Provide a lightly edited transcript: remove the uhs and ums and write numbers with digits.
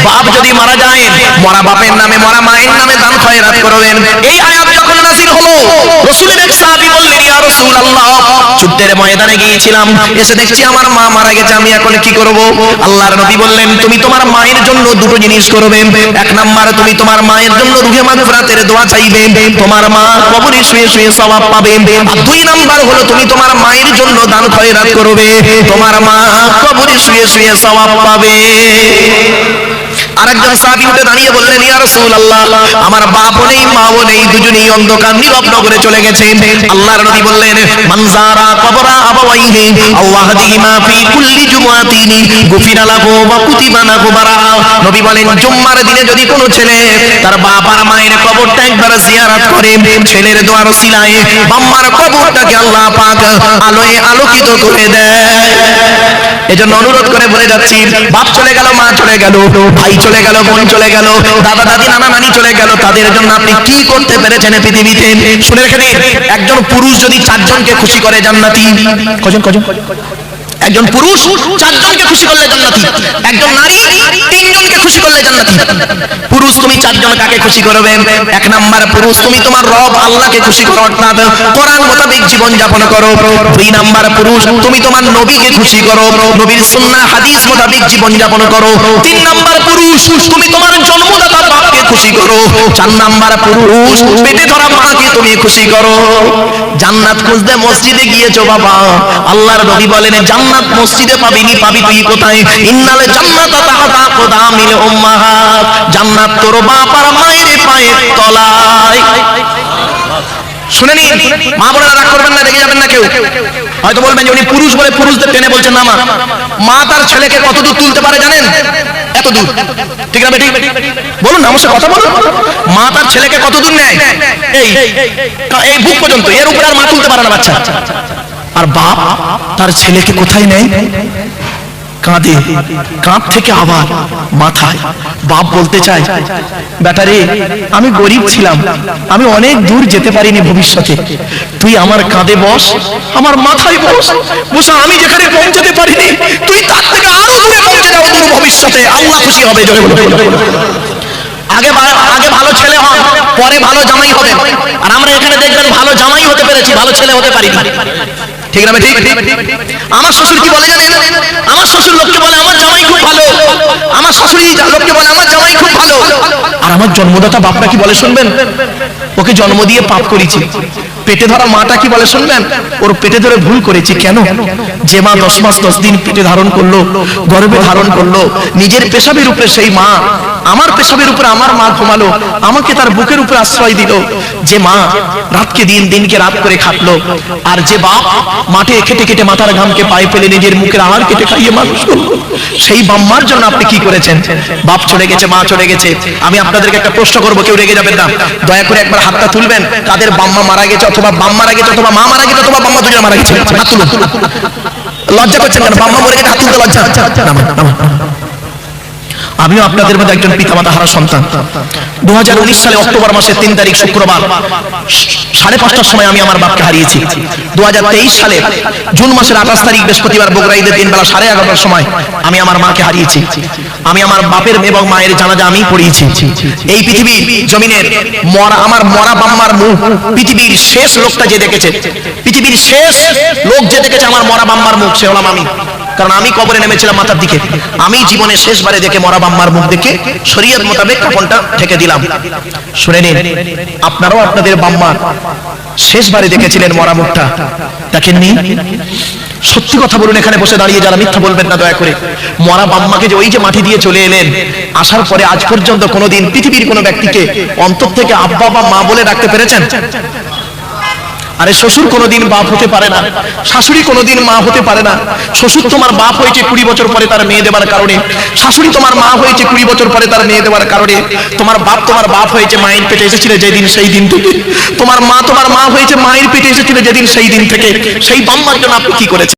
বাপ যদি মারা যায় মরা বাপের নামে মরা মায়ের নামে দান খয়রাত করবেন। এই আয়াত যখন নাযিল হলো রাসূলের এক সাহাবী বললেন, ইয়া রাসূলুল্লাহ, যুদ্ধের ময়দানে গিয়েছিলাম, এসে দেখছি আমার মা মারা গেছে, আমি এখন কি করব? আল্লাহর নবী বললেন, তুমি তোমার মায়ের জন্য দুটো জিনিস করবে। এক নাম্বার, তুমি তোমার মায়ের জন্য রুহে মাগফিরাতের দোয়া চাইবে, তোমার মা কবরে শুয়ে শুয়ে সওয়াব পাবে। আর দুই নাম্বার হলো তুমি তোমার মায়ের জন্য দান খয়রাত করবে, তোমার মা কবরে শুয়ে শুয়ে সওয়াব পাবে। আরেকজন সাহাবী উঠে দাঁড়িয়ে বললেন, ইয়া রাসূলুল্লাহ, আমার বাপও নেই মাও নেই, দুজনেই অন্ধকার নীরব নগরে চলে গেছে। আল্লাহর নবী বললেন, মান যারা কবরা আবাওয়াইহি আও ওয়াহদিহিমা ফি কুল্লি জুমআতিন গুফিরা লাহু ওয়া কুতিবা লাহু বারা। নবী বলেন, জুম্মার দিনে যদি কোনো ছেলে তার বাপ আর মায়ের কবরটা একবার জিয়ারত করে, ছেলের দোয়ার ওসিলায় বাম্মার কবরটাকে আল্লাহ পাক আলোয় আলোকিত করে দেয়। এজন্য অনুরোধ করে বলে যাচ্ছি, বাপ চলে গেল, মা চলে গেল, ভাই চলে গেল, বোন চলে গেল, দাদা দাদি নানা নানি চলে গেল, তাদের জন্য আপনি কি করতে পেরেছেন পৃথিবীতে? শুনে রেখে দিন, একজন পুরুষ যদি চারজনকে খুশি করে জান্নাতি। কজন? একজন পুরুষ চারজনকে খুশি করলে জান্নাতি, একজন নারী তিনজনকে খুশি করলে জান্নাতি। পুরুষ তুমি চারজন কাকে খুশি করবে? এক নাম্বার, পুরুষ তুমি তোমার রব আল্লাহকে খুশি করো, অর্থাৎ কোরআন মোতাবেক জীবন যাপন করো। দুই নাম্বার, পুরুষ তুমি তোমার নবীকে খুশি করো, নবীর সুন্নাহ হাদিস মোতাবেক জীবন যাপন করো। তিন নাম্বার, পুরুষ তুমি তোমার জন্মদাতা বাপকে খুশি করো। চার নাম্বার, পুরুষ পেটে ধরা মাকে তুমি খুশি করো। জান্নাত খুঁজতে মসজিদে গিয়েছো বাবা, আল্লাহর নবী বলেন, জান্নাত মসজিদে পাবিনি, পাবি তুই কোথায়? ইন্নাল জান্নাতা তাহতা আকদামিল উম্মাহাত, জান্নাত তোর বাপ আর মায়ের পায়ের তলায়। শুনে নিন, মা বোনেরা রাগ করবেন না, রেগে যাবেন না কেউ। হয়তো বলবেন যে উনি পুরুষ বলে পুরুষদের টেনে বলছেন না। মা তার ছেলেকে কত দূর তুলতে পারে জানেন? এত দূর, ঠিক না বেটি? বলুন না, আমার সাথে কথা বলুন। মা তার ছেলেকে কত দূর নেয়? এই বুক পর্যন্ত, এর উপরে আর মা তুলতে পারে না বাচ্চা। আর বাপ তার ছেলেকে কোথায় নেয়? কাঁধে, কাঁধ থেকে আবার মাথায়। বাপ বলতে চায়, বেটারে আমি গরিব ছিলাম, আমি অনেক দূর যেতে পারিনি ভবিষ্যতে, তুই আমার কাঁধে বস, আমার মাথায় বস, বসে আমি যেখানে পৌঁছাতে পারিনি তুই তার থেকে আরো দূরে পৌঁছে যাও দূর ভবিষ্যতে, আল্লাহ খুশি হবে। আগে ভালো ছেলে হন, পরে ভালো জামাই হবে। আর আমরা এখানে দেখবেন ভালো জামাই হতে পেরেছি, ভালো ছেলে হতে পারিনি, ঠিক না? ঠিক। আমার শ্বশুর কি বলে জানেন? আমার শ্বশুর লোককে বলে আমার জামাই খুব ভালো, আমার শাশুড়ি লোককে বলে আমার জামাই খুব ভালো। আর আমার জন্মদাতা বাপরা কি বলে শুনবেন? ওকে জন্ম দিয়ে পাপ করেছি। পেটে ধরা মাটা কি বলে শুনবেন? ওর পেটে ধরে ভুল করেছি। কেন? যে মা 10 মাস 10 দিন পেটে ধারণ করলো, গর্ভে ধারণ করলো, নিজের পেশাবের উপরে সেই মা, আমার পেশাবের উপরে আমার মা ঘুমালো, আমাকে তার বুকের উপরে আশ্রয় দিল। যে মা রাতকে দিন, দিনকে রাত করে খাটলো, আর যে বাপ মাঠে খেটে খেটে মাথার ঘামকে পায়ে ফেলে নিজের মুখের আহার কেটে খাইয়ে মানুষ করলো, সেই বাম্মার জন্য আপনি কি করেছেন? বাপ চলে গেছে, মা চলে গেছে। আমি আপনাদেরকে একটা প্রশ্ন করবো, কেউ রেগে যাবেন না, দয়া করে একবার হাতটা তুলবেন। তাদের বাম্মা মারা গেছে, অথবা বাপ মারা গেছে, অথবা মা মারা গেছে, অথবা বাম্মা দুজন মারা গেছে, হাত তুলুন। লজ্জা করছেন কেন? বাম্মা মরে গেছে, হাত তুলতে লজ্জা? আমিও আপনাদের মধ্যে একজন পিতামাতা হারা সন্তান। 2019 সালে অক্টোবর মাসের 3 তারিখ শুক্রবার 5:30টার সময় আমি আমার বাপকে হারিয়েছি। 2023 সালে জুন মাসের 28 তারিখ বৃহস্পতিবার বগুড়া ঈদের দিন বেলা 11:30টার সময় আমি আমার মাকে হারিয়েছি। আমি আমার বাপের এবং মায়ের জানাজা আমি পড়িয়েছি। এই পৃথিবীর জমিনের আমার মরা বাম্মার মুখ পৃথিবীর শেষ লোকটা যে দেখেছে, পৃথিবীর শেষ লোক যে দেখেছে আমার মরা বাম্মার মুখ, সে হলাম আমি। কারণ আমি কবরে নেমেছিলাম মাথার দিকে, আমি জীবনে শেষবারে দেখে মরা বাম্মার মুখ দেখে শরীয়ত মোতাবেক কাফনটা ঢেকে দিলাম। শুনে নিন, আপনারাও আপনাদের বাম্মার শেষবারে দেখেছিলেন মরা মুখটা, দেখেননি? সত্যি কথা বলুন, এখানে বসে দাঁড়িয়ে যারা মিথ্যা বলবেন না দয়া করে। মরা বাম্মাকে যে ওই যে মাটি দিয়ে চলে এলেন, আসার পরে আজ পর্যন্ত কোনোদিন পৃথিবীর কোনো ব্যক্তিকে অন্তর থেকে আব্বা বা মা বলে ডাকতে পেরেছেন? আরে শ্বশুর কোনোদিন বাপ হতে পারে না, শাশুড়ি কোনোদিন মা হতে পারে না। শ্বশুর তোমার বাপ হয়েছে 20 বছর পরে তার মেয়ে দেওয়ার কারণে, শাশুড়ি তোমার মা হয়েছে 20 বছর পরে তার মেয়ে দেওয়ার কারণে। তোমার বাপ হয়েছে মায়ের পেটে এসেছিল যেদিন, সেই দিন থেকে। তোমার মা হয়েছে মায়ের পেটে এসেছিল যেদিন, সেই দিন থেকে। সেই বাম্মার জন্য আপনি কি করেছেন?